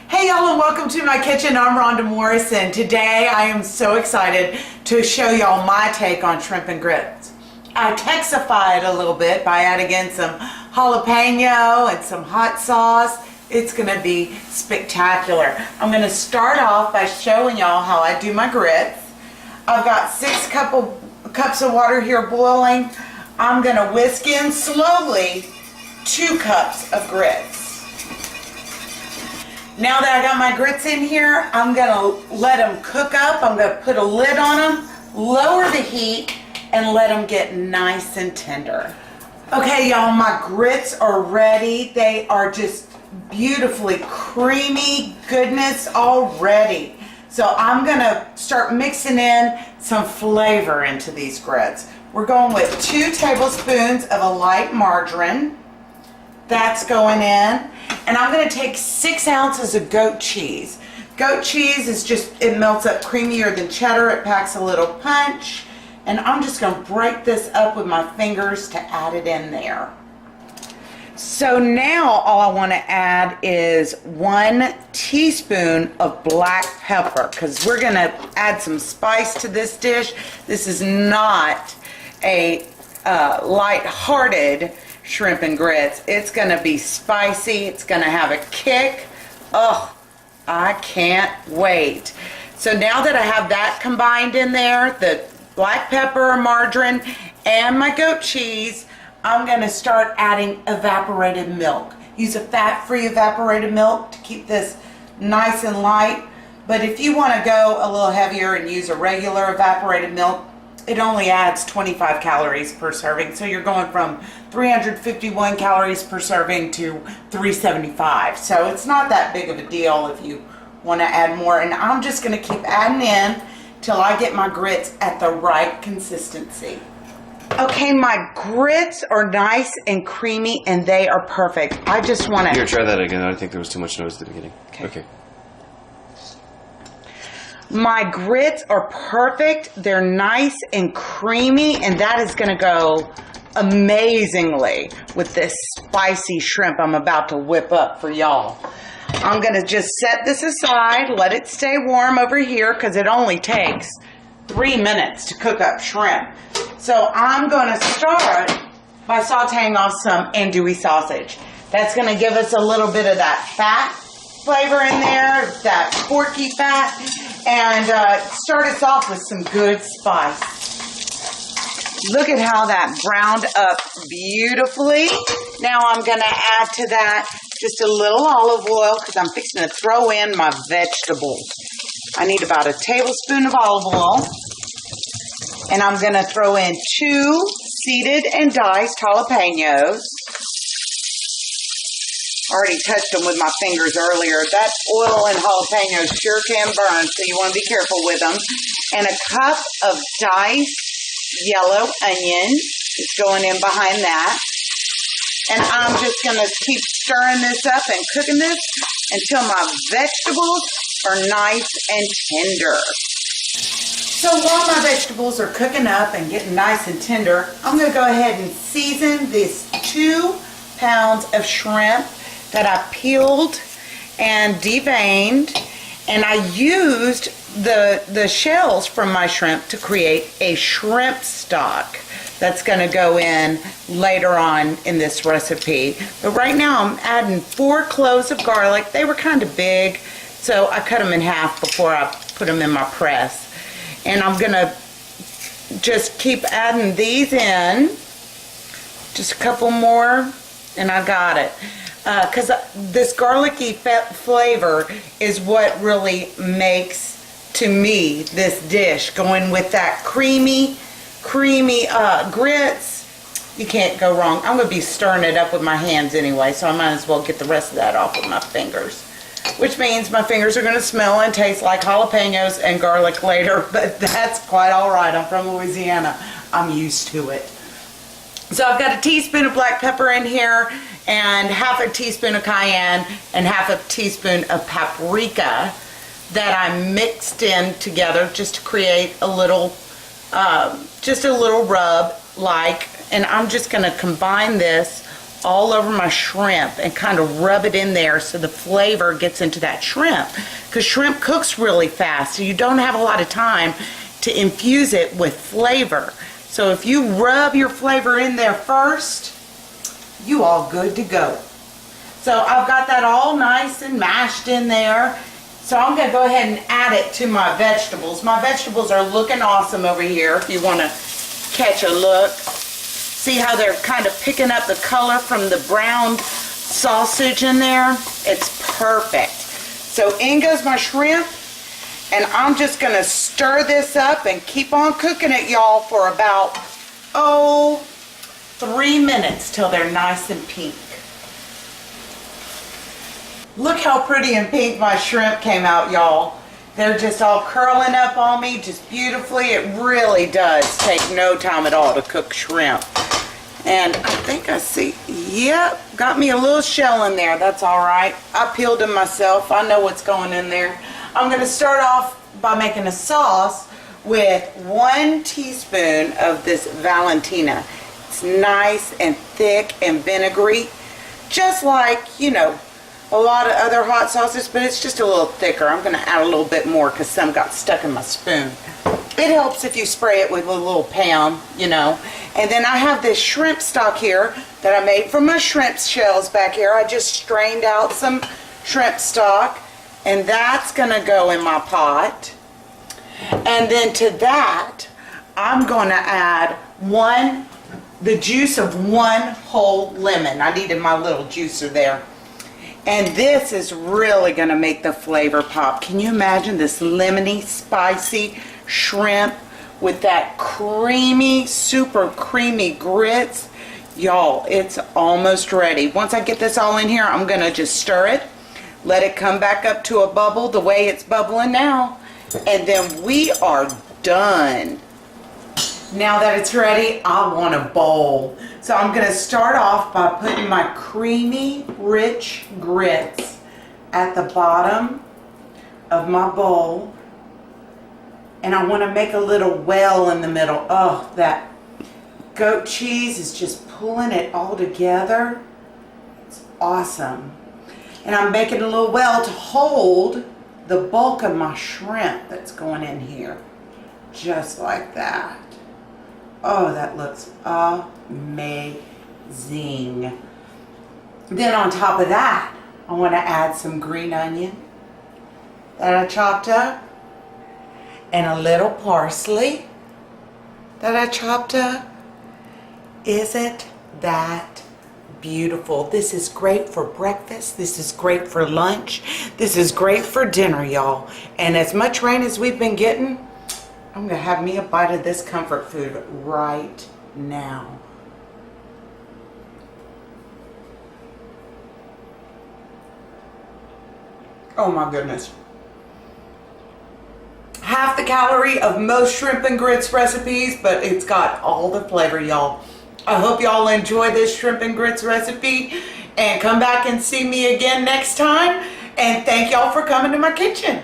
Hey y'all, and welcome to my kitchen. I'm Rhonda Morrison. Today I am so excited to show y'all my take on shrimp and grits. I Texify it a little bit by adding in some jalapeno and some hot sauce. It's gonna be spectacular. I'm gonna start off by showing y'all how I do my grits. I've got 6 cups of water here boiling. I'm gonna whisk in slowly 2 cups of grits. Now that I got my grits in here, I'm gonna let them cook up. I'm gonna put a lid on them, lower the heat, and let them get nice and tender. Okay, y'all, my grits are ready. They are just beautifully creamy goodness already. So I'm gonna start mixing in some flavor into these grits. We're going with 2 tablespoons of a light margarine. That's going in. And I'm going to take 6 ounces of goat cheese. Goat cheese is just, it melts up creamier than cheddar. It packs a little punch. And I'm just going to break this up with my fingers to add it in there. So now all I want to add is 1 teaspoon of black pepper, because we're going to add some spice to this dish. This is not a light-hearted shrimp and grits. It's gonna be spicy. It's gonna have a kick. Oh, I can't wait. So now that I have that combined in there, the black pepper, margarine, and my goat cheese, I'm gonna start adding evaporated milk. Use a fat-free evaporated milk to keep this nice and light. But if you wanna go a little heavier and use a regular evaporated milk, it only adds 25 calories per serving. So you're going from 351 calories per serving to 375. So it's not that big of a deal if you want to add more. And I'm just going to keep adding in till I get my grits at the right consistency. Okay, my grits are nice and creamy and they are perfect. I just want to... Here, try that again. I think there was too much noise at the beginning. Okay. My grits are perfect. They're nice and creamy, and that is going to go amazingly with this spicy shrimp I'm about to whip up for y'all. I'm going to just set this aside, let it stay warm over here, because it only takes 3 minutes to cook up shrimp. So I'm going to start by sauteing off some andouille sausage. That's going to give us a little bit of that fat flavor in there, that porky fat, and start us off with some good spice. Look at how that browned up beautifully. Now I'm going to add to that just a little olive oil because I'm fixing to throw in my vegetables. I need about a tablespoon of olive oil. And I'm going to throw in 2 seeded and diced jalapenos. Already touched them with my fingers earlier. That oil and jalapenos sure can burn, so you want to be careful with them. And a cup of diced yellow onion is going in behind that. And I'm just going to keep stirring this up and cooking this until my vegetables are nice and tender. So while my vegetables are cooking up and getting nice and tender, I'm going to go ahead and season these 2 pounds of shrimp that I peeled and deveined, and I used the shells from my shrimp to create a shrimp stock that's going to go in later on in this recipe. But right now I'm adding 4 cloves of garlic. They were kind of big, so I cut them in half before I put them in my press. And I'm going to just keep adding these in. Just a couple more, and I got it. Because this garlicky flavor is what really makes, to me, this dish. Going with that creamy grits, you can't go wrong. I'm going to be stirring it up with my hands anyway, so I might as well get the rest of that off with my fingers. Which means my fingers are going to smell and taste like jalapenos and garlic later, but that's quite all right. I'm from Louisiana. I'm used to it. So I've got a teaspoon of black pepper in here, and half a teaspoon of cayenne, and half a teaspoon of paprika that I mixed in together just to create a little, just a little rub like, and I'm just going to combine this all over my shrimp and kind of rub it in there so the flavor gets into that shrimp. Because shrimp cooks really fast, so you don't have a lot of time to infuse it with flavor. So if you rub your flavor in there first, you all good to go. So I've got that all nice and mashed in there. So I'm going to go ahead and add it to my vegetables. My vegetables are looking awesome over here if you want to catch a look. See how they're kind of picking up the color from the browned sausage in there? It's perfect. So in goes my shrimp, and I'm just going to stir this up and keep on cooking it, y'all, for about, 3 minutes till they're nice and pink. Look how pretty and pink my shrimp came out, y'all. They're just all curling up on me just beautifully. It really does take no time at all to cook shrimp. And I think I see, yep, got me a little shell in there. That's all right. I peeled them myself. I know what's going in there. I'm going to start off by making a sauce with 1 teaspoon of this Valentina. It's nice and thick and vinegary, just like, you know, a lot of other hot sauces, but it's just a little thicker. I'm going to add a little bit more because some got stuck in my spoon. It helps if you spray it with a little Pam, you know. And then I have this shrimp stock here that I made from my shrimp shells back here. I just strained out some shrimp stock, and that's going to go in my pot. And then to that, I'm going to add the juice of 1 whole lemon. I needed my little juicer there. And this is really going to make the flavor pop. Can you imagine this lemony, spicy shrimp with that creamy, super creamy grits? Y'all, it's almost ready. Once I get this all in here, I'm going to just stir it, let it come back up to a bubble the way it's bubbling now, and then we are done. Now that it's ready, I want a bowl. So I'm going to start off by putting my creamy, rich grits at the bottom of my bowl. And I want to make a little well in the middle. Oh, that goat cheese is just pulling it all together. It's awesome. And I'm making a little well to hold the bulk of my shrimp that's going in here. Just like that. Oh, that looks amazing. Then on top of that, I want to add some green onion that I chopped up, and a little parsley that I chopped up. Isn't that beautiful? This is great for breakfast. This is great for lunch. This is great for dinner, y'all. And as much rain as we've been getting, I'm going to have me a bite of this comfort food right now. Oh my goodness. Half the calorie of most shrimp and grits recipes, but it's got all the flavor, y'all. I hope y'all enjoy this shrimp and grits recipe and come back and see me again next time. And thank y'all for coming to my kitchen.